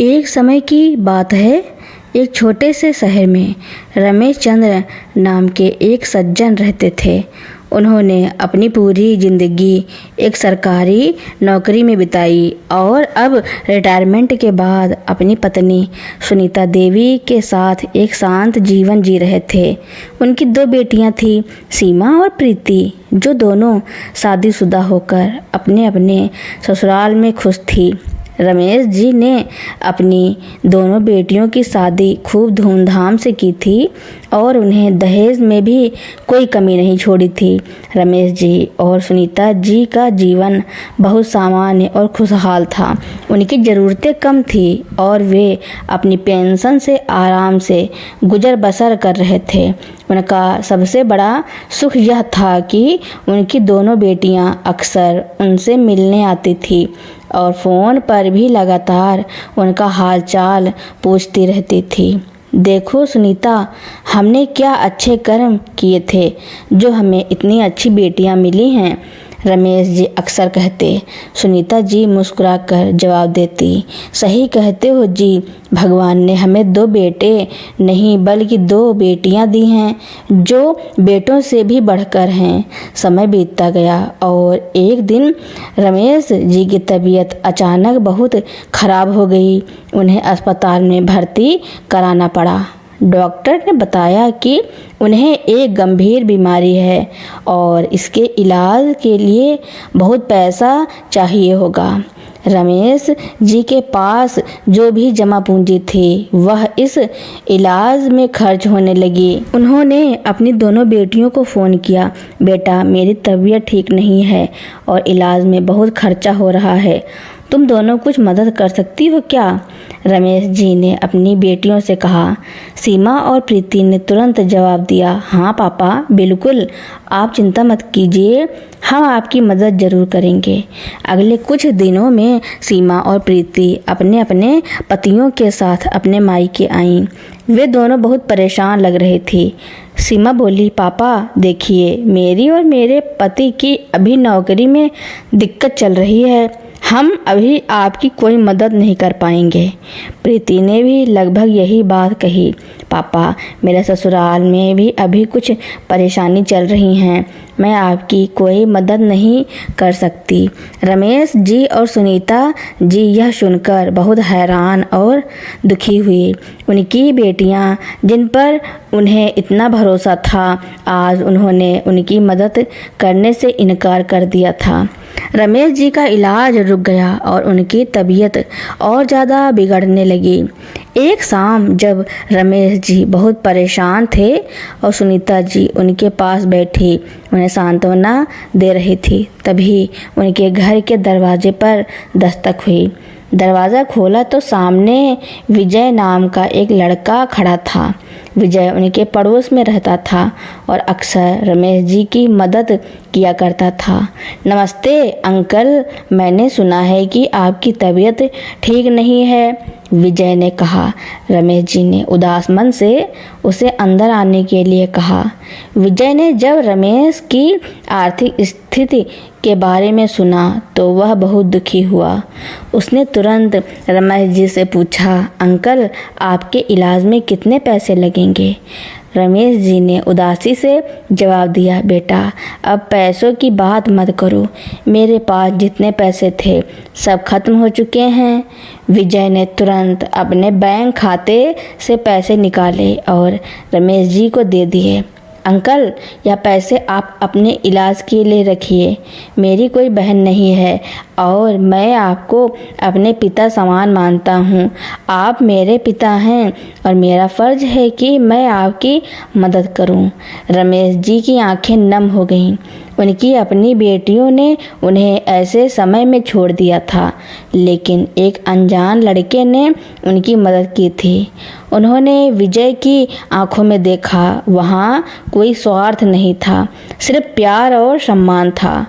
एक समय की बात है, एक छोटे से शहर में रमेश चंद्र नाम के एक सज्जन रहते थे। उन्होंने अपनी पूरी जिंदगी एक सरकारी नौकरी में बिताई और अब रिटायरमेंट के बाद अपनी पत्नी सुनीता देवी के साथ एक शांत जीवन जी रहे थे। उनकी 2 बेटियां थीं, सीमा और प्रीति, जो दोनों शादीशुदा होकर अपने अपने ससुराल में खुश थी। रमेश जी ने अपनी दोनों बेटियों की शादी खूब धूमधाम से की थी और उन्हें दहेज में भी कोई कमी नहीं छोड़ी थी। रमेश जी और सुनीता जी का जीवन बहुत सामान्य और खुशहाल था। उनकी ज़रूरतें कम थी और वे अपनी पेंशन से आराम से गुजर बसर कर रहे थे। उनका सबसे बड़ा सुख यह था कि उनकी दोनों बेटियां अक्सर उनसे मिलने आती थी और फ़ोन पर भी लगातार उनका हालचाल पूछती रहती थी। देखो सुनीता, हमने क्या अच्छे कर्म किए थे जो हमें इतनी अच्छी बेटियां मिली हैं, रमेश जी अक्सर कहते। सुनीता जी मुस्कुराकर जवाब देती, सही कहते हो जी, भगवान ने हमें 2 बेटे नहीं बल्कि 2 बेटियां दी हैं जो बेटों से भी बढ़कर हैं। समय बीतता गया और एक दिन रमेश जी की तबीयत अचानक बहुत खराब हो गई। उन्हें अस्पताल में भर्ती कराना पड़ा। डॉक्टर ने बताया कि उन्हें एक गंभीर बीमारी है और इसके इलाज के लिए बहुत पैसा चाहिए होगा। रमेश जी के पास जो भी जमा पूंजी थी वह इस इलाज में खर्च होने लगी। उन्होंने अपनी दोनों बेटियों को फ़ोन किया, बेटा मेरी तबीयत ठीक नहीं है और इलाज में बहुत खर्चा हो रहा है, तुम दोनों कुछ मदद कर सकती हो क्या? रमेश जी ने अपनी बेटियों से कहा। सीमा और प्रीति ने तुरंत जवाब दिया, हाँ पापा बिल्कुल, आप चिंता मत कीजिए, हम आपकी मदद ज़रूर करेंगे। अगले कुछ दिनों में सीमा और प्रीति अपने अपने पतियों के साथ अपने मायके आईं। वे दोनों बहुत परेशान लग रही थी। सीमा बोली, पापा देखिए, मेरी और मेरे पति की अभी नौकरी में दिक्कत चल रही है, हम अभी आपकी कोई मदद नहीं कर पाएंगे। प्रीति ने भी लगभग यही बात कही, पापा मेरे ससुराल में भी अभी कुछ परेशानी चल रही हैं, मैं आपकी कोई मदद नहीं कर सकती। रमेश जी और सुनीता जी यह सुनकर बहुत हैरान और दुखी हुई। उनकी बेटियां जिन पर उन्हें इतना भरोसा था, आज उन्होंने उनकी मदद करने से इनकार कर दिया था। रमेश जी का इलाज रुक गया और उनकी तबीयत और ज़्यादा बिगड़ने लगी। एक शाम जब रमेश जी बहुत परेशान थे और सुनीता जी उनके पास बैठी उन्हें सांत्वना दे रही थी, तभी उनके घर के दरवाजे पर दस्तक हुई। दरवाज़ा खोला तो सामने विजय नाम का एक लड़का खड़ा था। विजय उनके पड़ोस में रहता था और अक्सर रमेश जी की मदद किया करता था। नमस्ते अंकल, मैंने सुना है कि आपकी तबीयत ठीक नहीं है, विजय ने कहा। रमेश जी ने उदास मन से उसे अंदर आने के लिए कहा। विजय ने जब रमेश की आर्थिक स्थिति के बारे में सुना तो वह बहुत दुखी हुआ। उसने तुरंत रमेश जी से पूछा, अंकल आपके इलाज में कितने पैसे लगेंगे? रमेश जी ने उदासी से जवाब दिया, बेटा अब पैसों की बात मत करो, मेरे पास जितने पैसे थे सब खत्म हो चुके हैं। विजय ने तुरंत अपने बैंक खाते से पैसे निकाले और रमेश जी को दे दिए। अंकल यह पैसे आप अपने इलाज के लिए रखिए, मेरी कोई बहन नहीं है और मैं आपको अपने पिता समान मानता हूँ। आप मेरे पिता हैं और मेरा फ़र्ज़ है कि मैं आपकी मदद करूँ। रमेश जी की आंखें नम हो गईं। उनकी अपनी बेटियों ने उन्हें ऐसे समय में छोड़ दिया था, लेकिन एक अनजान लड़के ने उनकी मदद की थी। उन्होंने विजय की आंखों में देखा, वहाँ कोई स्वार्थ नहीं था, सिर्फ प्यार और सम्मान था।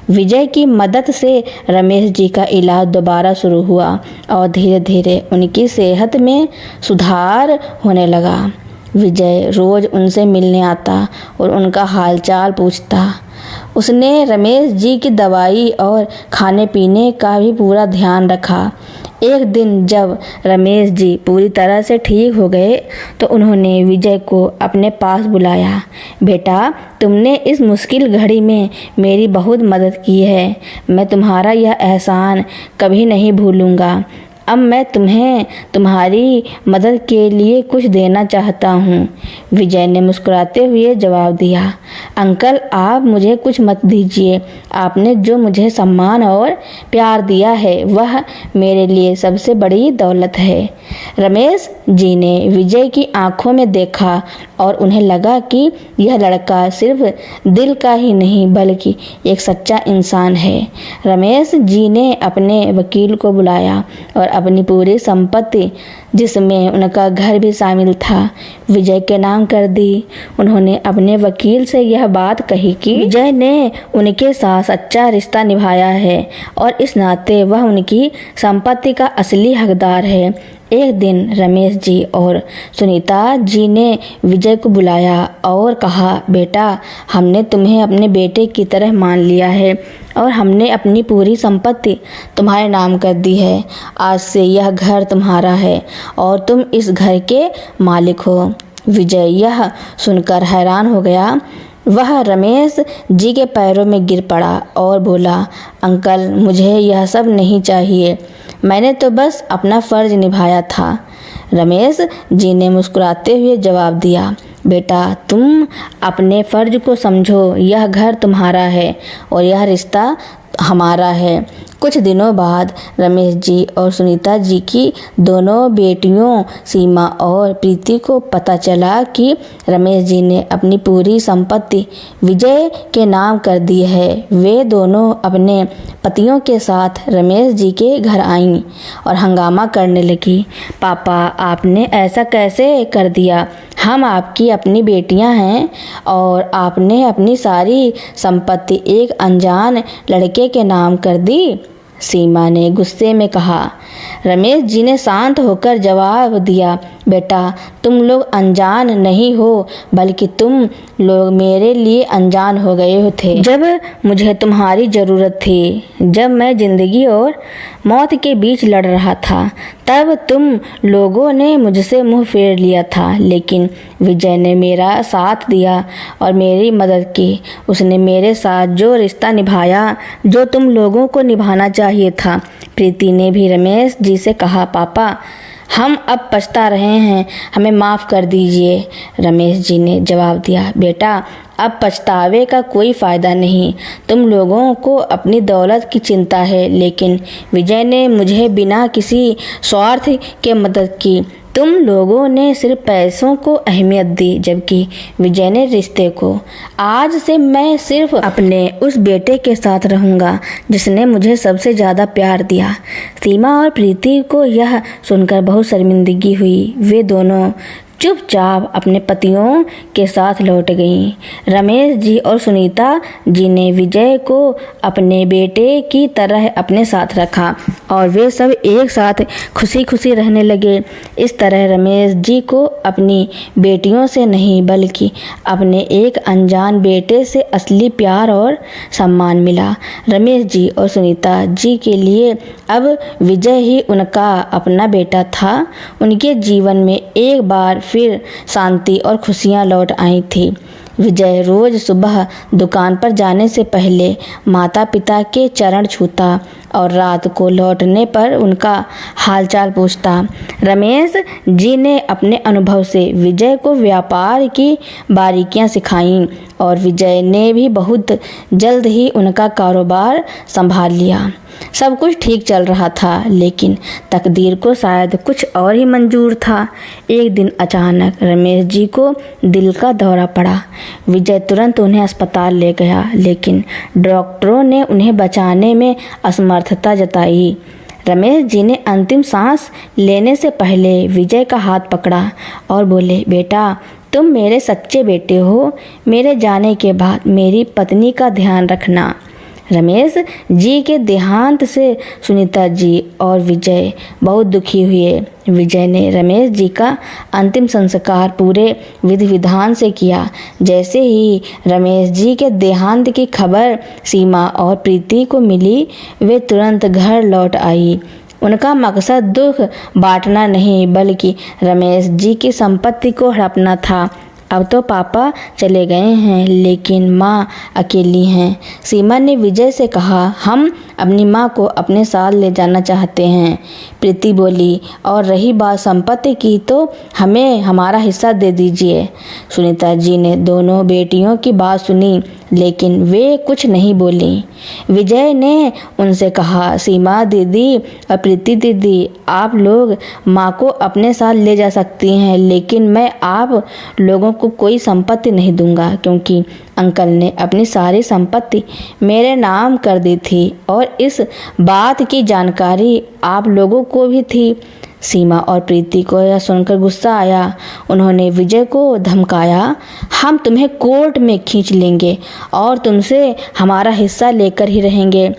विजय की मदद से रमेश जी का इलाज दोबारा शुरू हुआ और धीरे धीरे उनकी सेहत में सुधार होने लगा। विजय रोज़ उनसे मिलने आता और उनका हालचाल पूछता। उसने रमेश जी की दवाई और खाने पीने का भी पूरा ध्यान रखा। एक दिन जब रमेश जी पूरी तरह से ठीक हो गए तो उन्होंने विजय को अपने पास बुलाया। बेटा, तुमने इस मुश्किल घड़ी में मेरी बहुत मदद की है। मैं तुम्हारा यह एहसान कभी नहीं भूलूंगा। अब मैं तुम्हें तुम्हारी मदद के लिए कुछ देना चाहता हूँ। विजय ने मुस्कुराते हुए जवाब दिया, अंकल, आप मुझे कुछ मत दीजिए। आपने जो मुझे सम्मान और प्यार दिया है वह मेरे लिए सबसे बड़ी दौलत है। रमेश जी ने विजय की आंखों में देखा और उन्हें लगा कि यह लड़का सिर्फ दिल का ही नहीं बल्कि एक सच्चा इंसान है। रमेश जी ने अपने वकील को बुलाया और अपनी पूरी संपत्ति, जिसमें उनका घर भी शामिल था, विजय के नाम कर दी। उन्होंने अपने वकील से यह बात कही कि विजय ने उनके साथ सच्चा रिश्ता निभाया है और इस नाते वह उनकी संपत्ति का असली हकदार है। एक दिन रमेश जी और सुनीता जी ने विजय को बुलाया और कहा, बेटा, हमने तुम्हें अपने बेटे की तरह मान लिया है और हमने अपनी पूरी संपत्ति तुम्हारे नाम कर दी है। आज से यह घर तुम्हारा है और तुम इस घर के मालिक हो। विजय यह सुनकर हैरान हो गया। वह रमेश जी के पैरों में गिर पड़ा और बोला, अंकल, मुझे यह सब नहीं चाहिए। मैंने तो बस अपना फर्ज निभाया था। रमेश जी ने मुस्कुराते हुए जवाब दिया, बेटा, तुम अपने फर्ज को समझो। यह घर तुम्हारा है और यह रिश्ता हमारा है। कुछ दिनों बाद रमेश जी और सुनीता जी की दोनों बेटियों सीमा और प्रीति को पता चला कि रमेश जी ने अपनी पूरी संपत्ति विजय के नाम कर दी है। वे दोनों अपने पतियों के साथ रमेश जी के घर आईं और हंगामा करने लगी, पापा, आपने ऐसा कैसे कर दिया? हम आपकी अपनी बेटियां हैं और आपने अपनी सारी संपत्ति एक अनजान लड़के के नाम कर दी। सीमा ने गुस्से में कहा। रमेश जी ने शांत होकर जवाब दिया, बेटा, तुम लोग अनजान नहीं हो बल्कि तुम लोग मेरे लिए अनजान हो गए थे। जब मुझे तुम्हारी ज़रूरत थी, जब मैं ज़िंदगी और मौत के बीच लड़ रहा था, तब तुम लोगों ने मुझसे मुंह फेर लिया था। लेकिन विजय ने मेरा साथ दिया और मेरी मदद की। उसने मेरे साथ जो रिश्ता निभाया जो तुम लोगों को निभाना चाहिए था। प्रीति ने भी रमेश जी से कहा, पापा, हम अब पछता रहे हैं, हमें माफ़ कर दीजिए। रमेश जी ने जवाब दिया, बेटा, अब पछतावे का कोई फ़ायदा नहीं। तुम लोगों को अपनी दौलत की चिंता है, लेकिन विजय ने मुझे बिना किसी स्वार्थ के मदद की। तुम लोगों ने सिर्फ पैसों को अहमियत दी, जबकि विजय ने रिश्ते को। आज से मैं सिर्फ अपने उस बेटे के साथ रहूँगा जिसने मुझे सबसे ज़्यादा प्यार दिया। सीमा और प्रीति को यह सुनकर बहुत शर्मिंदगी हुई। वे दोनों चुपचाप अपने पतियों के साथ लौट गईं। रमेश जी और सुनीता जी ने विजय को अपने बेटे की तरह अपने साथ रखा और वे सब एक साथ खुशी खुशी रहने लगे। इस तरह रमेश जी को अपनी बेटियों से नहीं बल्कि अपने एक अनजान बेटे से असली प्यार और सम्मान मिला। रमेश जी और सुनीता जी के लिए अब विजय ही उनका अपना बेटा था। उनके जीवन में एक बार फिर शांति और खुशियाँ लौट आई थी। विजय रोज सुबह दुकान पर जाने से पहले माता पिता के चरण छूता और रात को लौटने पर उनका हालचाल पूछता। रमेश जी ने अपने अनुभव से विजय को व्यापार की बारीकियां सिखाईं और विजय ने भी बहुत जल्द ही उनका कारोबार संभाल लिया। सब कुछ ठीक चल रहा था, लेकिन तकदीर को शायद कुछ और ही मंजूर था। एक दिन अचानक रमेश जी को दिल का दौरा पड़ा। विजय तुरंत उन्हें अस्पताल ले गया, लेकिन डॉक्टरों ने उन्हें बचाने में असमर्थता जताई। रमेश जी ने अंतिम सांस लेने से पहले विजय का हाथ पकड़ा और बोले, बेटा, तुम मेरे सच्चे बेटे हो। मेरे जाने के बाद मेरी पत्नी का ध्यान रखना। रमेश जी के देहांत से सुनीता जी और विजय बहुत दुखी हुए। विजय ने रमेश जी का अंतिम संस्कार पूरे विधि विधान से किया। जैसे ही रमेश जी के देहांत की खबर सीमा और प्रीति को मिली, वे तुरंत घर लौट आई। उनका मकसद दुख बांटना नहीं बल्कि रमेश जी की संपत्ति को हड़पना था। अब तो पापा चले गए हैं लेकिन माँ अकेली हैं। सीमा ने विजय से कहा, हम अपनी माँ को अपने साथ ले जाना चाहते हैं। प्रीति बोली, और रही बात संपत्ति की तो हमें हमारा हिस्सा दे दीजिए। सुनीता जी ने दोनों बेटियों की बात सुनी लेकिन वे कुछ नहीं बोली। विजय ने उनसे कहा, सीमा दीदी और प्रीति दीदी, आप लोग माँ को अपने साथ ले जा सकती हैं लेकिन मैं आप लोगों को कोई संपत्ति नहीं दूंगा क्योंकि अंकल ने अपनी सारी संपत्ति मेरे नाम कर दी थी और इस बात की जानकारी आप लोगों को भी थी। सीमा और प्रीति को यह सुनकर गुस्सा आया। उन्होंने विजय को धमकाया, हम तुम्हें कोर्ट में खींच लेंगे और तुमसे हमारा हिस्सा लेकर ही रहेंगे।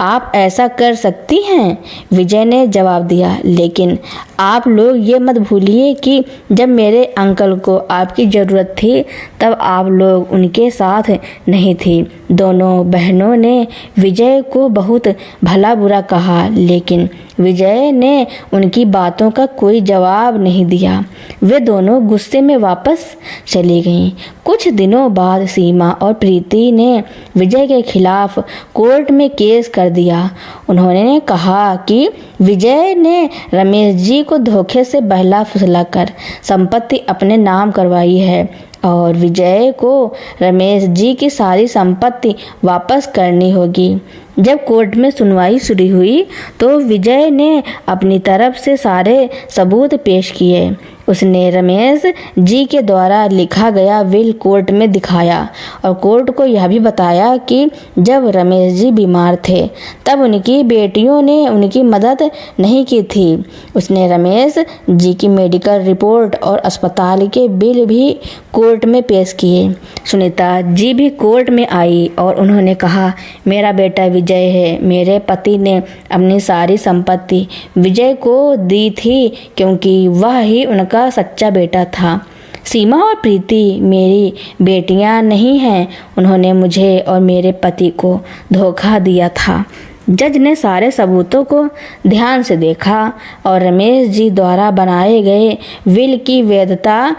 आप ऐसा कर सकती हैं, विजय ने जवाब दिया, लेकिन आप लोग ये मत भूलिए कि जब मेरे अंकल को आपकी ज़रूरत थी तब आप लोग उनके साथ नहीं थी। दोनों बहनों ने विजय को बहुत भला बुरा कहा लेकिन विजय ने उनकी बातों का कोई जवाब नहीं दिया। वे दोनों गुस्से में वापस चली गईं। कुछ दिनों बाद सीमा और प्रीति ने विजय के खिलाफ कोर्ट में केस कर दिया। उन्होंने कहा कि विजय ने रमेश जी को धोखे से बहला फुसला कर संपत्ति अपने नाम करवाई है और विजय को रमेश जी की सारी संपत्ति वापस करनी होगी। जब कोर्ट में सुनवाई शुरू हुई तो विजय ने अपनी तरफ से सारे सबूत पेश किए। उसने रमेश जी के द्वारा लिखा गया विल कोर्ट में दिखाया और कोर्ट को यह भी बताया कि जब रमेश जी बीमार थे तब उनकी बेटियों ने उनकी मदद नहीं की थी। उसने रमेश जी की मेडिकल रिपोर्ट और अस्पताल के बिल भी कोर्ट में पेश किए। सुनीता जी भी कोर्ट में आई और उन्होंने कहा, मेरा बेटा विजय है। मेरे पति ने अपनी सारी संपत्ति विजय को दी थी क्योंकि वह ही उनका सच्चा बेटा था। सीमा और प्रीति मेरी बेटियां नहीं हैं। उन्होंने मुझे और मेरे पति को धोखा दिया था। जज ने सारे सबूतों को ध्यान से देखा और रमेश जी द्वारा बनाए गए विल की वैधता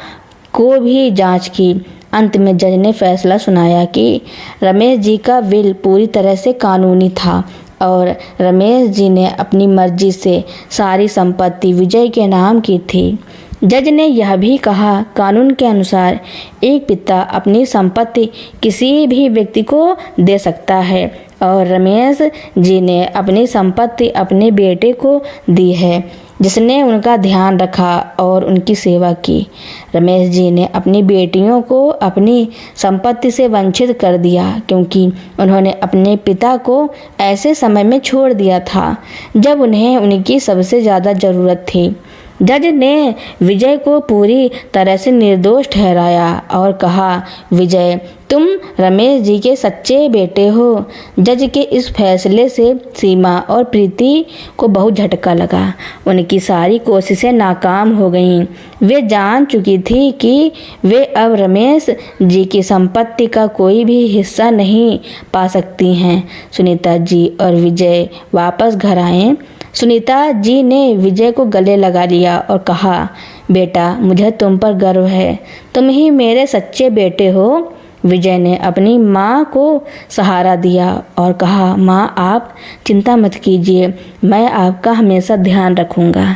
को भी जांच की। अंत में जज ने फैसला सुनाया कि रमेश जी का विल पूरी तरह से कानूनी था और रमेश जी ने अपनी मर्जी से सारी संपत्ति विजय के नाम की थी। जज ने यह भी कहा, कानून के अनुसार एक पिता अपनी संपत्ति किसी भी व्यक्ति को दे सकता है और रमेश जी ने अपनी संपत्ति अपने बेटे को दी है जिसने उनका ध्यान रखा और उनकी सेवा की। रमेश जी ने अपनी बेटियों को अपनी संपत्ति से वंचित कर दिया क्योंकि उन्होंने अपने पिता को ऐसे समय में छोड़ दिया था जब उन्हें उनकी सबसे ज़्यादा ज़रूरत थी। जज ने विजय को पूरी तरह से निर्दोष ठहराया और कहा, विजय तुम रमेश जी के सच्चे बेटे हो। जज के इस फैसले से सीमा और प्रीति को बहुत झटका लगा। उनकी सारी कोशिशें नाकाम हो गईं। वे जान चुकी थी कि वे अब रमेश जी की संपत्ति का कोई भी हिस्सा नहीं पा सकती हैं। सुनीता जी और विजय वापस घर आए। सुनीता जी ने विजय को गले लगा लिया और कहा, बेटा मुझे तुम पर गर्व है। तुम ही मेरे सच्चे बेटे हो। विजय ने अपनी माँ को सहारा दिया और कहा, माँ आप चिंता मत कीजिए, मैं आपका हमेशा ध्यान रखूँगा।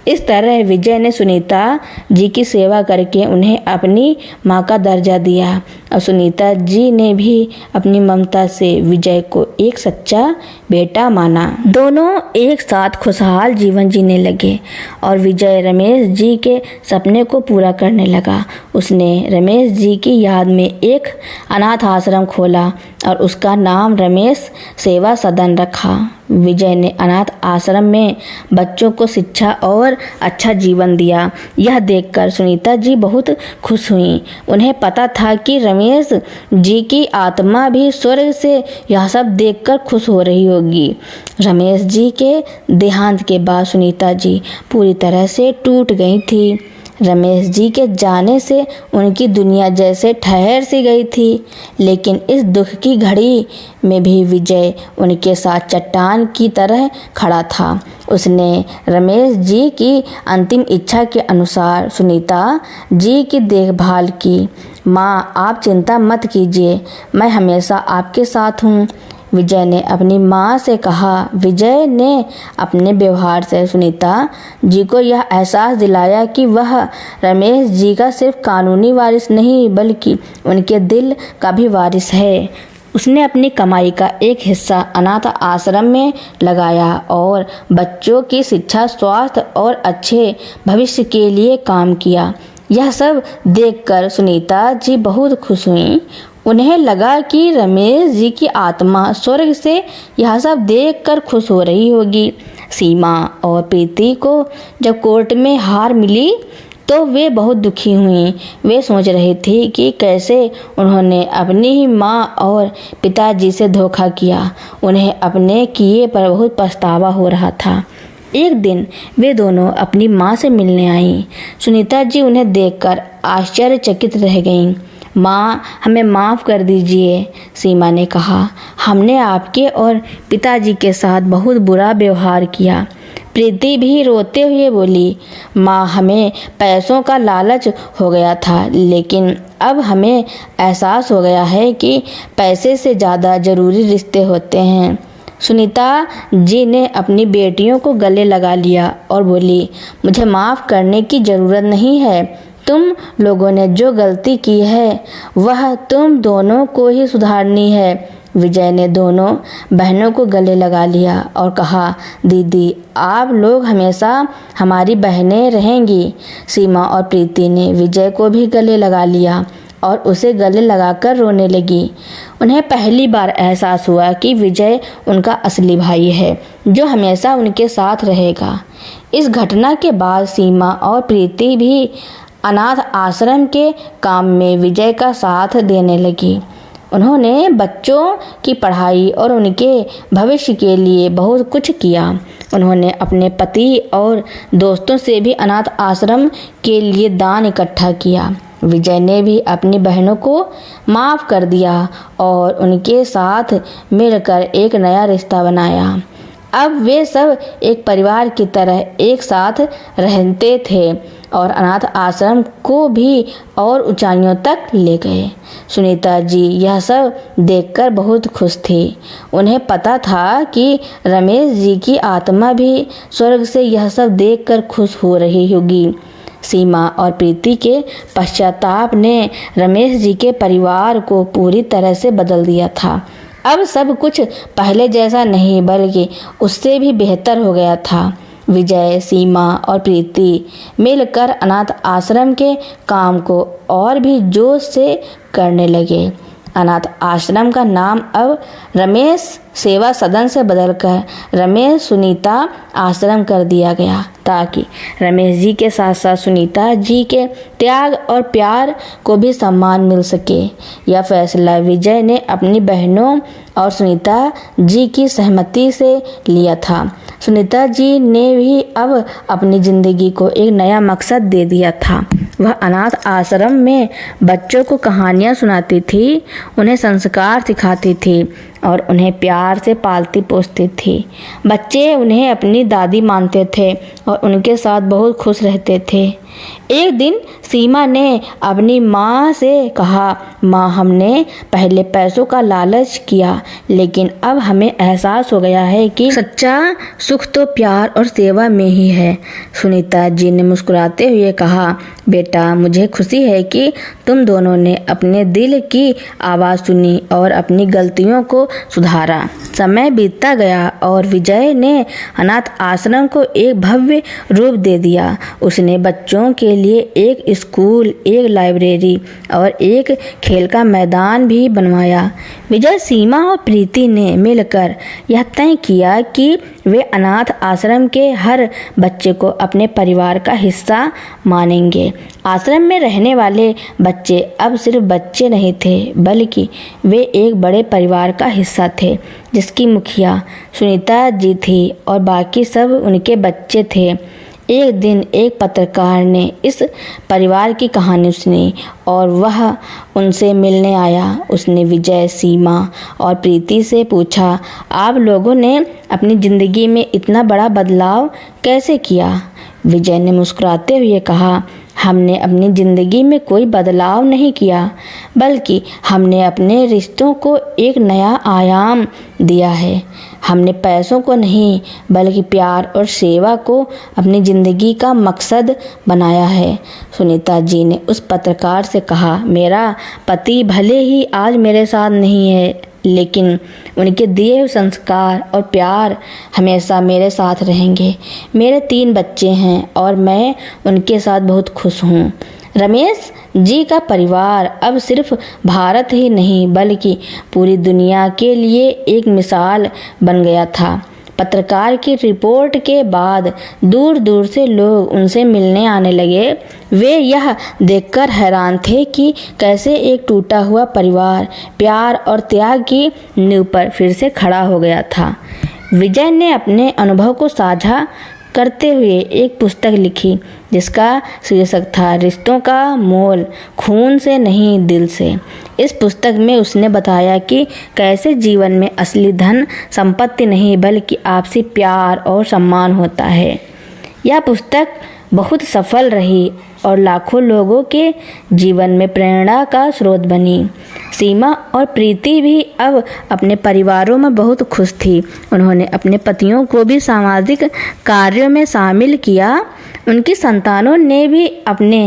इस तरह विजय ने सुनीता जी की सेवा करके उन्हें अपनी माँ का दर्जा दिया और सुनीता जी ने भी अपनी ममता से विजय को एक सच्चा बेटा माना। दोनों एक साथ खुशहाल जीवन जीने लगे और विजय रमेश जी के सपने को पूरा करने लगा। उसने रमेश जी की याद में एक अनाथ आश्रम खोला और उसका नाम रमेश सेवा सदन रखा। विजय ने अनाथ आश्रम में बच्चों को शिक्षा और अच्छा जीवन दिया। यह देखकर सुनीता जी बहुत खुश हुईं। उन्हें पता था कि रमेश जी की आत्मा भी स्वर्ग से यह सब देखकर खुश हो रही होगी। रमेश जी के देहांत के बाद सुनीता जी पूरी तरह से टूट गई थी। रमेश जी के जाने से उनकी दुनिया जैसे ठहर सी गई थी, लेकिन इस दुख की घड़ी में भी विजय उनके साथ चट्टान की तरह खड़ा था। उसने रमेश जी की अंतिम इच्छा के अनुसार सुनीता जी की देखभाल की। माँ, आप चिंता मत कीजिए, मैं हमेशा आपके साथ हूँ, विजय ने अपनी माँ से कहा। विजय ने अपने व्यवहार से सुनीता जी को यह एहसास दिलाया कि वह रमेश जी का सिर्फ कानूनी वारिस नहीं बल्कि उनके दिल का भी वारिस है। उसने अपनी कमाई का एक हिस्सा अनाथ आश्रम में लगाया और बच्चों की शिक्षा, स्वास्थ्य और अच्छे भविष्य के लिए काम किया। यह सब देखकर सुनीता जी बहुत खुश हुई। उन्हें लगा कि रमेश जी की आत्मा स्वर्ग से यह सब देखकर खुश हो रही होगी। सीमा और प्रीति को जब कोर्ट में हार मिली तो वे बहुत दुखी हुईं। वे सोच रही थी कि कैसे उन्होंने अपनी ही माँ और पिताजी से धोखा किया। उन्हें अपने किए पर बहुत पछतावा हो रहा था। एक दिन वे दोनों अपनी माँ से मिलने आईं। सुनीता जी उन्हें देखकर आश्चर्यचकित रह गईं। माँ, हमें माफ़ कर दीजिए, सीमा ने कहा। हमने आपके और पिताजी के साथ बहुत बुरा व्यवहार किया। प्रीति भी रोते हुए बोली, माँ, हमें पैसों का लालच हो गया था, लेकिन अब हमें एहसास हो गया है कि पैसे से ज़्यादा ज़रूरी रिश्ते होते हैं। सुनीता जी ने अपनी बेटियों को गले लगा लिया और बोली, मुझे माफ़ करने की ज़रूरत नहीं है। तुम लोगों ने जो गलती की है वह तुम दोनों को ही सुधारनी है। विजय ने दोनों बहनों को गले लगा लिया और कहा, दीदी, आप लोग हमेशा हमारी बहनें रहेंगी। सीमा और प्रीति ने विजय को भी गले लगा लिया और उसे गले लगाकर रोने लगी। उन्हें पहली बार एहसास हुआ कि विजय उनका असली भाई है, जो हमेशा उनके साथ रहेगा। इस घटना के बाद सीमा और प्रीति भी अनाथ आश्रम के काम में विजय का साथ देने लगी। उन्होंने बच्चों की पढ़ाई और उनके भविष्य के लिए बहुत कुछ किया। उन्होंने अपने पति और दोस्तों से भी अनाथ आश्रम के लिए दान इकट्ठा किया। विजय ने भी अपनी बहनों को माफ़ कर दिया और उनके साथ मिलकर एक नया रिश्ता बनाया। अब वे सब एक परिवार की तरह एक साथ रहते थे और अनाथ आश्रम को भी और ऊंचाइयों तक ले गए। सुनीता जी यह सब देखकर बहुत खुश थी। उन्हें पता था कि रमेश जी की आत्मा भी स्वर्ग से यह सब देखकर खुश हो रही होगी। सीमा और प्रीति के पश्चाताप ने रमेश जी के परिवार को पूरी तरह से बदल दिया था। अब सब कुछ पहले जैसा नहीं बल्कि उससे भी बेहतर हो गया था। विजय, सीमा और प्रीति मिलकर अनाथ आश्रम के काम को और भी जोश से करने लगे। अनाथ आश्रम का नाम अब रमेश सेवा सदन से बदलकर रमेश सुनीता आश्रम कर दिया गया, ताकि रमेश जी के साथ साथ सुनीता जी के त्याग और प्यार को भी सम्मान मिल सके। यह फैसला विजय ने अपनी बहनों और सुनीता जी की सहमति से लिया था। सुनीता जी ने भी अब अपनी ज़िंदगी को एक नया मकसद दे दिया था। वह अनाथ आश्रम में बच्चों को कहानियाँ सुनाती थी, उन्हें संस्कार सिखाती थी और उन्हें प्यार से पालती पोसती थी। बच्चे उन्हें अपनी दादी मानते थे और उनके साथ बहुत खुश रहते थे। एक दिन सीमा ने अपनी माँ से कहा, माँ, हमने पहले पैसों का लालच किया, लेकिन अब हमें एहसास हो गया है कि सच्चा सुख तो प्यार और सेवा में ही है। सुनीता जी ने मुस्कुराते हुए कहा, बेटा, मुझे खुशी है कि तुम दोनों ने अपने दिल की आवाज़ सुनी और अपनी गलतियों को सुधारा। समय बीतता गया और विजय ने अनाथ आश्रम को एक भव्य रूप दे दिया। उसने बच्चों के लिए एक स्कूल, एक लाइब्रेरी और एक खेल का मैदान भी बनवाया। विजय, सीमा और प्रीति ने मिलकर यह तय किया कि वे अनाथ आश्रम के हर बच्चे को अपने परिवार का हिस्सा मानेंगे। आश्रम में रहने वाले बच्चे अब सिर्फ बच्चे नहीं थे, बल्कि वे एक बड़े परिवार का हिस्सा थे, जिसकी मुखिया सुनीता जी थी और बाकी सब उनके बच्चे थे। एक दिन एक पत्रकार ने इस परिवार की कहानी सुनी और वह उनसे मिलने आया। उसने विजय, सीमा और प्रीति से पूछा, आप लोगों ने अपनी ज़िंदगी में इतना बड़ा बदलाव कैसे किया? विजय ने मुस्कुराते हुए कहा, हमने अपनी ज़िंदगी में कोई बदलाव नहीं किया, बल्कि हमने अपने रिश्तों को एक नया आयाम दिया है। हमने पैसों को नहीं, बल्कि प्यार और सेवा को अपनी ज़िंदगी का मकसद बनाया है। सुनीता जी ने उस पत्रकार से कहा, मेरा पति भले ही आज मेरे साथ नहीं है, लेकिन उनके दिए हुए संस्कार और प्यार हमेशा मेरे साथ रहेंगे। मेरे 3 बच्चे हैं और मैं उनके साथ बहुत खुश हूँ। रमेश जी का परिवार अब सिर्फ भारत ही नहीं, बल्कि पूरी दुनिया के लिए एक मिसाल बन गया था। पत्रकार की रिपोर्ट के बाद दूर दूर से लोग उनसे मिलने आने लगे। वे यह देखकर हैरान थे कि कैसे एक टूटा हुआ परिवार प्यार और त्याग की नींव पर फिर से खड़ा हो गया था। विजय ने अपने अनुभव को साझा करते हुए एक पुस्तक लिखी, जिसका शीर्षक था रिश्तों का मोल खून से नहीं, दिल से। इस पुस्तक में उसने बताया कि कैसे जीवन में असली धन संपत्ति नहीं, बल्कि आपसी प्यार और सम्मान होता है। यह पुस्तक बहुत सफल रही और लाखों लोगों के जीवन में प्रेरणा का स्रोत बनी। सीमा और प्रीति भी अब अपने परिवारों में बहुत खुश थी। उन्होंने अपने पतियों को भी सामाजिक कार्यों में शामिल किया। उनकी संतानों ने भी अपने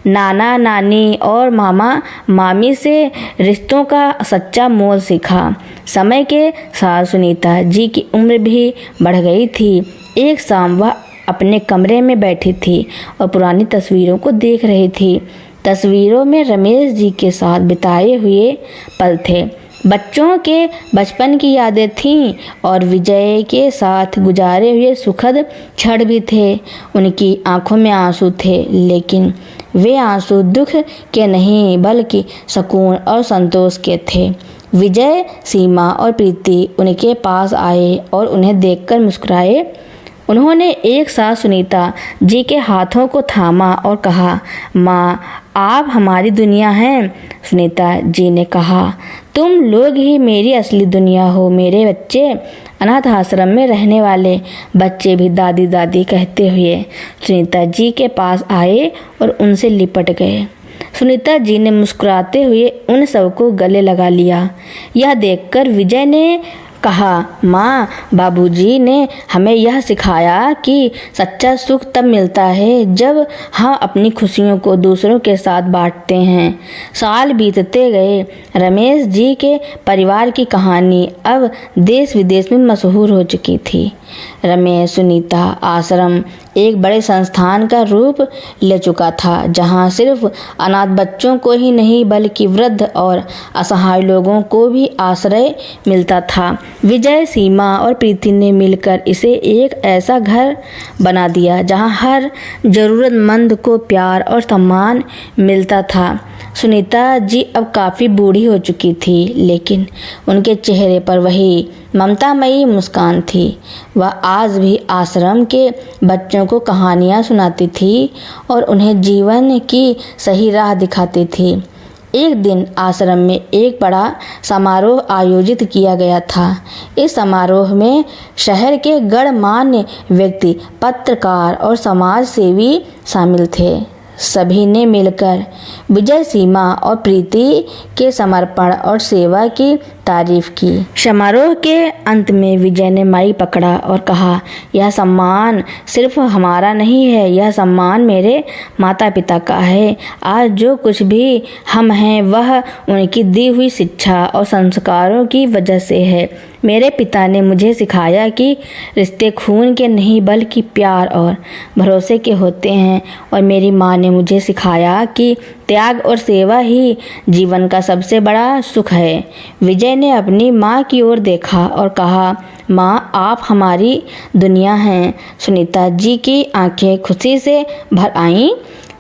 नाना नानी और मामा मामी से रिश्तों का सच्चा मोल सीखा। समय के साथ सुनीता जी की उम्र भी बढ़ गई थी। एक शाम वह अपने कमरे में बैठी थी और पुरानी तस्वीरों को देख रही थी। तस्वीरों में रमेश जी के साथ बिताए हुए पल थे, बच्चों के बचपन की यादें थीं और विजय के साथ गुजारे हुए सुखद क्षण भी थे। उनकी आंखों में आंसू थे, लेकिन वे आंसू दुख के नहीं, बल्कि सुकून और संतोष के थे। विजय, सीमा और प्रीति उनके पास आए और उन्हें देखकर मुस्कुराए। उन्होंने एक साथ सुनीता जी के हाथों को थामा और कहा, माँ, आप हमारी दुनिया हैं। सुनीता जी ने कहा, तुम लोग ही मेरी असली दुनिया हो। मेरे बच्चे, अनाथ आश्रम में रहने वाले बच्चे भी दादी दादी कहते हुए सुनीता जी के पास आए और उनसे लिपट गए। सुनीता जी ने मुस्कुराते हुए उन सबको गले लगा लिया। यह देखकर विजय ने कहा, माँ, बाबूजी ने हमें यह सिखाया कि सच्चा सुख तब मिलता है जब हम अपनी खुशियों को दूसरों के साथ बांटते हैं। साल बीतते गए। रमेश जी के परिवार की कहानी अब देश विदेश में मशहूर हो चुकी थी। रमेश सुनीता आश्रम एक बड़े संस्थान का रूप ले चुका था, जहां सिर्फ अनाथ बच्चों को ही नहीं, बल्कि वृद्ध और असहाय लोगों को भी आश्रय मिलता था। विजय, सीमा और प्रीति ने मिलकर इसे एक ऐसा घर बना दिया जहां हर जरूरतमंद को प्यार और सम्मान मिलता था। सुनीता जी अब काफ़ी बूढ़ी हो चुकी थी, लेकिन उनके चेहरे पर वही ममतामयी मुस्कान थी। वह आज भी आश्रम के बच्चों को कहानियाँ सुनाती थी और उन्हें जीवन की सही राह दिखाती थी। एक दिन आश्रम में एक बड़ा समारोह आयोजित किया गया था। इस समारोह में शहर के गणमान्य व्यक्ति, पत्रकार और समाज सेवी शामिल थे। सभी ने मिलकर विजय, सीमा और प्रीति के समर्पण और सेवा की तारीफ की। समारोह के अंत में विजय ने माइक पकड़ा और कहा, यह सम्मान सिर्फ हमारा नहीं है, यह सम्मान मेरे माता पिता का है। आज जो कुछ भी हम हैं वह उनकी दी हुई शिक्षा और संस्कारों की वजह से है। मेरे पिता ने मुझे सिखाया कि रिश्ते खून के नहीं, बल्कि प्यार और भरोसे के होते हैं, और मेरी माँ ने मुझे सिखाया कि त्याग और सेवा ही जीवन का सबसे बड़ा सुख है। विजय ने अपनी माँ की ओर देखा और कहा, माँ, आप हमारी दुनिया हैं। सुनीता जी की आंखें खुशी से भर आईं।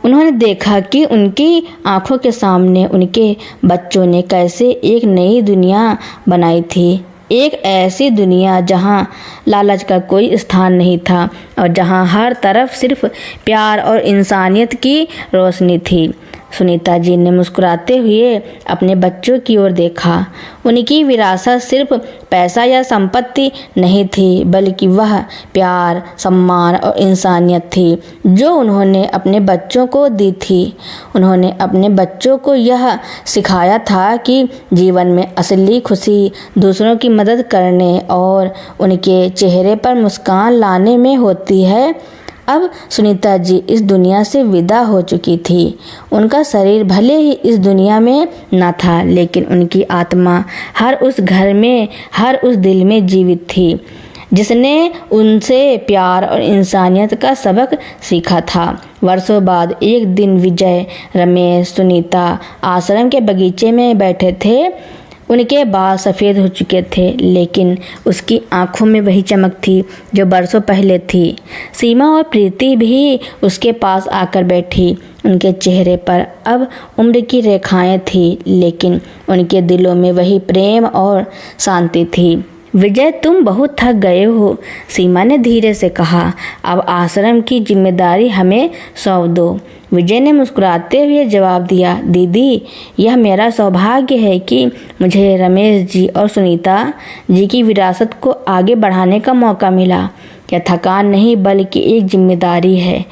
उन्होंने देखा कि उनकी आंखों के सामने उनके बच्चों ने कैसे एक नई दुनिया बनाई थी। एक ऐसी दुनिया जहां लालच का कोई स्थान नहीं था और जहां हर तरफ सिर्फ प्यार और इंसानियत की रोशनी थी। सुनीता जी ने मुस्कुराते हुए अपने बच्चों की ओर देखा। उनकी विरासत सिर्फ पैसा या संपत्ति नहीं थी, बल्कि वह प्यार, सम्मान और इंसानियत थी जो उन्होंने अपने बच्चों को दी थी। उन्होंने अपने बच्चों को यह सिखाया था कि जीवन में असली खुशी दूसरों की मदद करने और उनके चेहरे पर मुस्कान लाने में होती है। अब सुनीता जी इस दुनिया से विदा हो चुकी थी। उनका शरीर भले ही इस दुनिया में न था, लेकिन उनकी आत्मा हर उस घर में, हर उस दिल में जीवित थी जिसने उनसे प्यार और इंसानियत का सबक सीखा था। वर्षों बाद एक दिन विजय, रमेश, सुनीता आश्रम के बगीचे में बैठे थे। उनके बाल सफ़ेद हो चुके थे, लेकिन उसकी आंखों में वही चमक थी जो बरसों पहले थी। सीमा और प्रीति भी उसके पास आकर बैठी। उनके चेहरे पर अब उम्र की रेखाएं थी, लेकिन उनके दिलों में वही प्रेम और शांति थी। विजय, तुम बहुत थक गए हो, सीमा ने धीरे से कहा। अब आश्रम की जिम्मेदारी हमें सौंप दो। विजय ने मुस्कुराते हुए जवाब दिया, दीदी, यह मेरा सौभाग्य है कि मुझे रमेश जी और सुनीता जी की विरासत को आगे बढ़ाने का मौका मिला। यह थकान नहीं, बल्कि एक जिम्मेदारी है।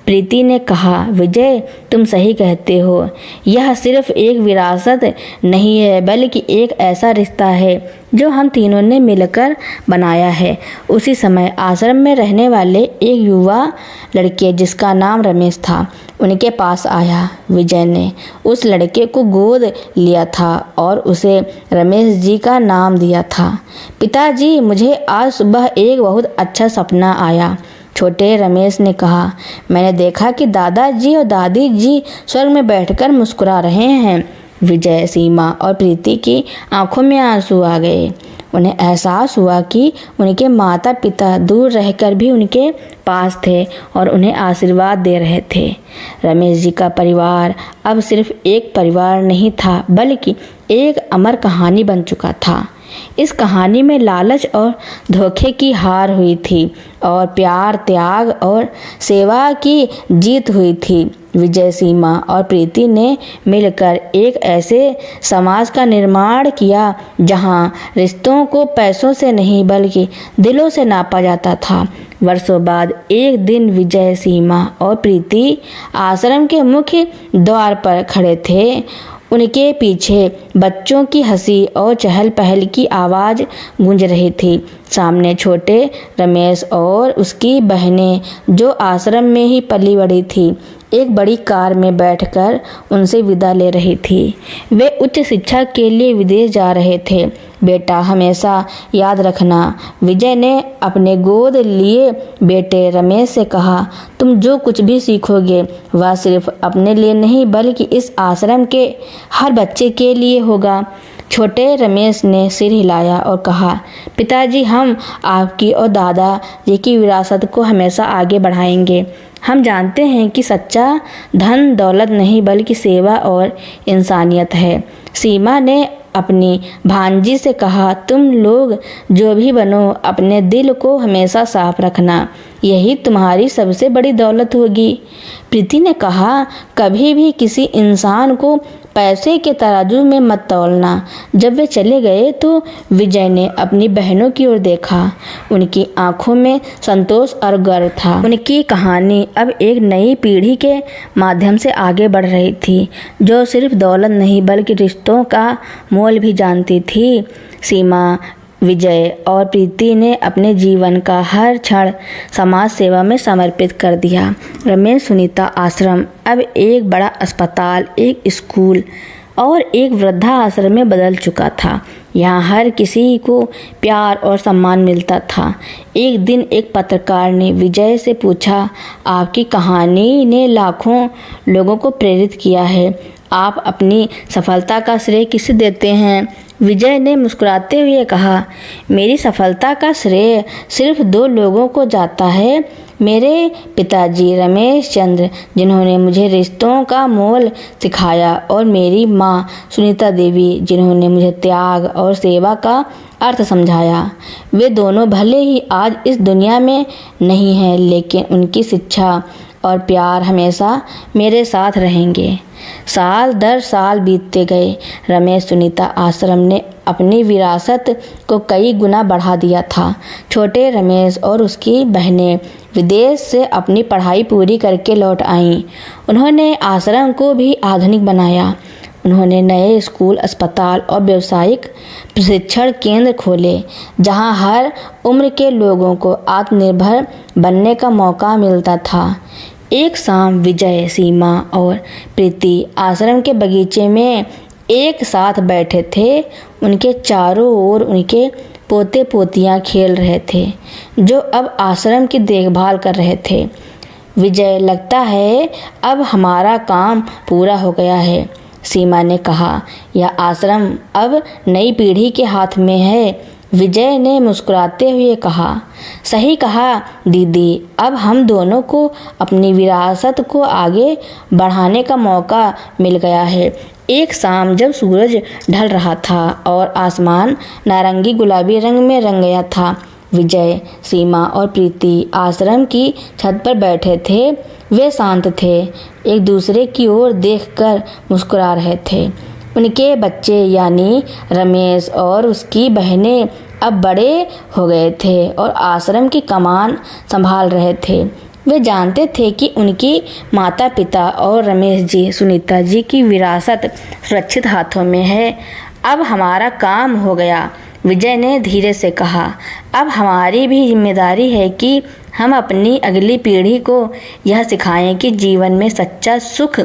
प्रीति ने कहा, विजय, तुम सही कहते हो। यह सिर्फ एक विरासत नहीं है, बल्कि एक ऐसा रिश्ता है जो हम तीनों ने मिलकर बनाया है। उसी समय आश्रम में रहने वाले एक युवा लड़के जिसका नाम रमेश था, उनके पास आया। विजय ने उस लड़के को गोद लिया था और उसे रमेश जी का नाम दिया था। पिताजी, मुझे आज सुबह एक बहुत अच्छा सपना आया, छोटे रमेश ने कहा। मैंने देखा कि दादाजी और दादी जी स्वर्ग में बैठकर मुस्कुरा रहे हैं। विजय, सीमा और प्रीति की आंखों में आंसू आ गए। उन्हें एहसास हुआ कि उनके माता पिता दूर रहकर भी उनके पास थे और उन्हें आशीर्वाद दे रहे थे। रमेश जी का परिवार अब सिर्फ एक परिवार नहीं था, बल्कि एक अमर कहानी बन चुका था। इस कहानी में लालच और धोखे की हार हुई थी और प्यार, त्याग और सेवा की जीत हुई थी। विजय, सीमा और प्रीति ने मिलकर एक ऐसे समाज का निर्माण किया जहां रिश्तों को पैसों से नहीं बल्कि दिलों से नापा जाता था। वर्षों बाद एक दिन विजय, सीमा और प्रीति आश्रम के मुख्य द्वार पर खड़े थे। उनके पीछे बच्चों की हंसी और चहल पहल की आवाज़ गूंज रही थी। सामने छोटे रमेश और उसकी बहनें, जो आश्रम में ही पली बड़ी थी, एक बड़ी कार में बैठकर उनसे विदा ले रही थी। वे उच्च शिक्षा के लिए विदेश जा रहे थे। बेटा, हमेशा याद रखना, विजय ने अपने गोद लिए बेटे रमेश से कहा, तुम जो कुछ भी सीखोगे वह सिर्फ अपने लिए नहीं बल्कि इस आश्रम के हर बच्चे के लिए होगा। छोटे रमेश ने सिर हिलाया और कहा, पिताजी, हम आपकी और दादा जी की विरासत को हमेशा आगे बढ़ाएंगे। हम जानते हैं कि सच्चा धन दौलत नहीं बल्कि सेवा और इंसानियत है। सीमा ने अपनी भांजी से कहा, तुम लोग जो भी बनो, अपने दिल को हमेशा साफ रखना, यही तुम्हारी सबसे बड़ी दौलत होगी। प्रीति ने कहा, कभी भी किसी इंसान को पैसे के तराजू में मत तौलना। जब वे चले गए तो विजय ने अपनी बहनों की ओर देखा। उनकी आंखों में संतोष और गर्व था। उनकी कहानी अब एक नई पीढ़ी के माध्यम से आगे बढ़ रही थी, जो सिर्फ दौलत नहीं बल्कि रिश्तों का मोल भी जानती थी। सीमा, विजय और प्रीति ने अपने जीवन का हर क्षण समाज सेवा में समर्पित कर दिया। रमेश, सुनीता आश्रम अब एक बड़ा अस्पताल, एक स्कूल और एक वृद्धा आश्रम में बदल चुका था। यहाँ हर किसी को प्यार और सम्मान मिलता था। एक दिन एक पत्रकार ने विजय से पूछा, आपकी कहानी ने लाखों लोगों को प्रेरित किया है, आप अपनी सफलता का श्रेय किसे देते हैं? विजय ने मुस्कुराते हुए कहा, मेरी सफलता का श्रेय सिर्फ 2 लोगों को जाता है, मेरे पिताजी रमेश चंद्र, जिन्होंने मुझे रिश्तों का मोल सिखाया, और मेरी माँ सुनीता देवी, जिन्होंने मुझे त्याग और सेवा का अर्थ समझाया। वे दोनों भले ही आज इस दुनिया में नहीं हैं, लेकिन उनकी शिक्षा और प्यार हमेशा मेरे साथ रहेंगे। साल दर साल बीतते गए। रमेश सुनीता आश्रम ने अपनी विरासत को कई गुना बढ़ा दिया था। छोटे रमेश और उसकी बहनें विदेश से अपनी पढ़ाई पूरी करके लौट आईं। उन्होंने आश्रम को भी आधुनिक बनाया। उन्होंने नए स्कूल, अस्पताल और व्यावसायिक प्रशिक्षण केंद्र खोले, जहां हर उम्र के लोगों को आत्मनिर्भर बनने का मौका मिलता था। एक शाम विजय, सीमा और प्रीति आश्रम के बगीचे में एक साथ बैठे थे। उनके चारों ओर उनके पोते पोतियां खेल रहे थे, जो अब आश्रम की देखभाल कर रहे थे। विजय, लगता है अब हमारा काम पूरा हो गया है, सीमा ने कहा। यह आश्रम अब नई पीढ़ी के हाथ में है, विजय ने मुस्कुराते हुए कहा। सही कहा दीदी, अब हम दोनों को अपनी विरासत को आगे बढ़ाने का मौका मिल गया है। एक शाम जब सूरज ढल रहा था और आसमान नारंगी गुलाबी रंग में रंग गया था, विजय, सीमा और प्रीति आश्रम की छत पर बैठे थे। वे शांत थे, एक दूसरे की ओर देखकर मुस्कुरा रहे थे। उनके बच्चे यानी रमेश और उसकी बहनें अब बड़े हो गए थे और आश्रम की कमान संभाल रहे थे। वे जानते थे कि उनकी माता पिता और रमेश जी, सुनीता जी की विरासत सुरक्षित हाथों में है। अब हमारा काम हो गया, विजय ने धीरे से कहा। अब हमारी भी जिम्मेदारी है कि हम अपनी अगली पीढ़ी को यह सिखाएं कि जीवन में सच्चा सुख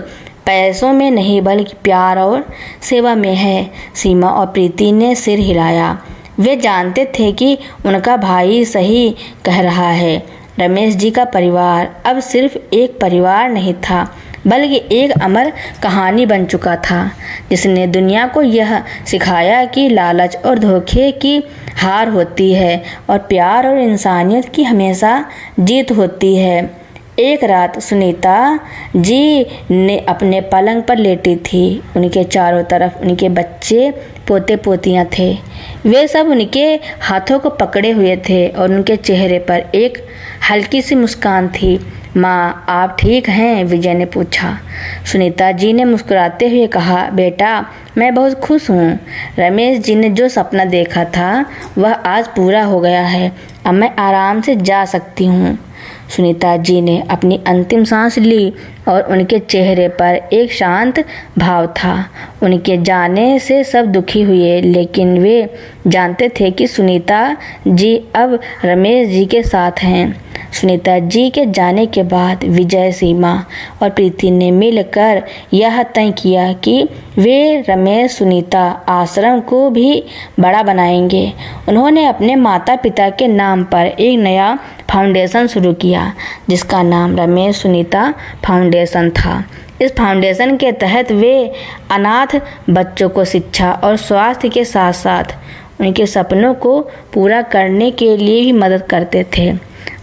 पैसों में नहीं बल्कि प्यार और सेवा में है। सीमा और प्रीति ने सिर हिलाया। वे जानते थे कि उनका भाई सही कह रहा है। रमेश जी का परिवार अब सिर्फ एक परिवार नहीं था, बल्कि एक अमर कहानी बन चुका था, जिसने दुनिया को यह सिखाया कि लालच और धोखे की हार होती है और प्यार और इंसानियत की हमेशा जीत होती है। एक रात सुनीता जी ने अपने पलंग पर लेटी थी। उनके चारों तरफ उनके बच्चे पोते पोतियां थे। वे सब उनके हाथों को पकड़े हुए थे और उनके चेहरे पर एक हल्की सी मुस्कान थी। माँ, आप ठीक हैं? विजय ने पूछा। सुनीता जी ने मुस्कुराते हुए कहा, बेटा, मैं बहुत खुश हूँ। रमेश जी ने जो सपना देखा था वह आज पूरा हो गया है। अब मैं आराम से जा सकती हूँ। सुनीता जी ने अपनी अंतिम सांस ली और उनके चेहरे पर एक शांत भाव था। उनके जाने से सब दुखी हुए, लेकिन वे जानते थे कि सुनीता जी अब रमेश जी के साथ हैं। सुनीता जी के जाने के बाद विजय, सीमा और प्रीति ने मिलकर यह तय किया कि वे रमेश सुनीता आश्रम को भी बड़ा बनाएंगे। उन्होंने अपने माता पिता के नाम पर एक नया फाउंडेशन शुरू किया, जिसका नाम रमेश सुनीता फाउंडेशन था। इस फाउंडेशन के तहत वे अनाथ बच्चों को शिक्षा और स्वास्थ्य के साथ साथ उनके सपनों को पूरा करने के लिए भी मदद करते थे।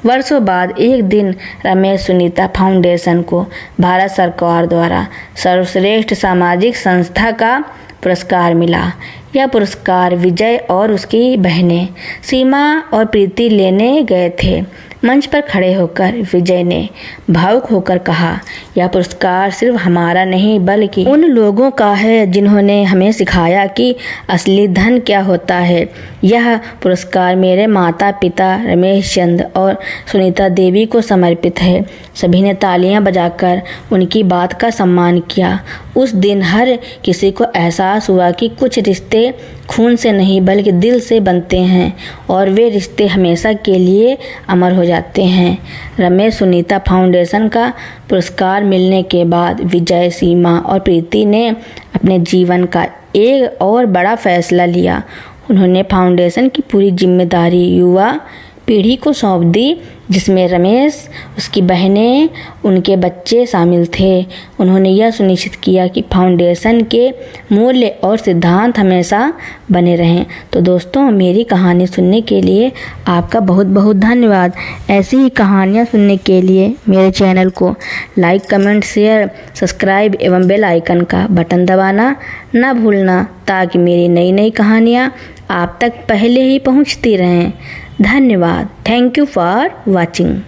वर्षों बाद एक दिन रमेश सुनीता फाउंडेशन को भारत सरकार द्वारा सर्वश्रेष्ठ सामाजिक संस्था का पुरस्कार मिला। यह पुरस्कार विजय और उसकी बहनें सीमा और प्रीति लेने गए थे। मंच पर खड़े होकर विजय ने भावुक होकर कहा, यह पुरस्कार सिर्फ हमारा नहीं बल्कि उन लोगों का है जिन्होंने हमें सिखाया कि असली धन क्या होता है। यह पुरस्कार मेरे माता पिता रमेश चंद्र और सुनीता देवी को समर्पित है। सभी ने तालियां बजाकर उनकी बात का सम्मान किया। उस दिन हर किसी को एहसास हुआ कि कुछ रिश्ते खून से नहीं बल्कि दिल से बनते हैं और वे रिश्ते हमेशा के लिए अमर हो जाते हैं। रमेश सुनीता फाउंडेशन का पुरस्कार मिलने के बाद विजय, सीमा और प्रीति ने अपने जीवन का एक और बड़ा फैसला लिया। उन्होंने फाउंडेशन की पूरी जिम्मेदारी युवा पीढ़ी को सौंप दी जिसमें रमेश, उसकी बहनें, उनके बच्चे शामिल थे। उन्होंने यह सुनिश्चित किया कि फाउंडेशन के मूल्य और सिद्धांत हमेशा बने रहें। तो दोस्तों, मेरी कहानी सुनने के लिए आपका बहुत बहुत धन्यवाद। ऐसी ही कहानियाँ सुनने के लिए मेरे चैनल को लाइक, कमेंट, शेयर, सब्सक्राइब एवं बेल आइकन का बटन दबाना ना भूलना, ताकि मेरी नई नई कहानियाँ आप तक पहले ही पहुँचती रहें। धन्यवाद। Thank you for watching.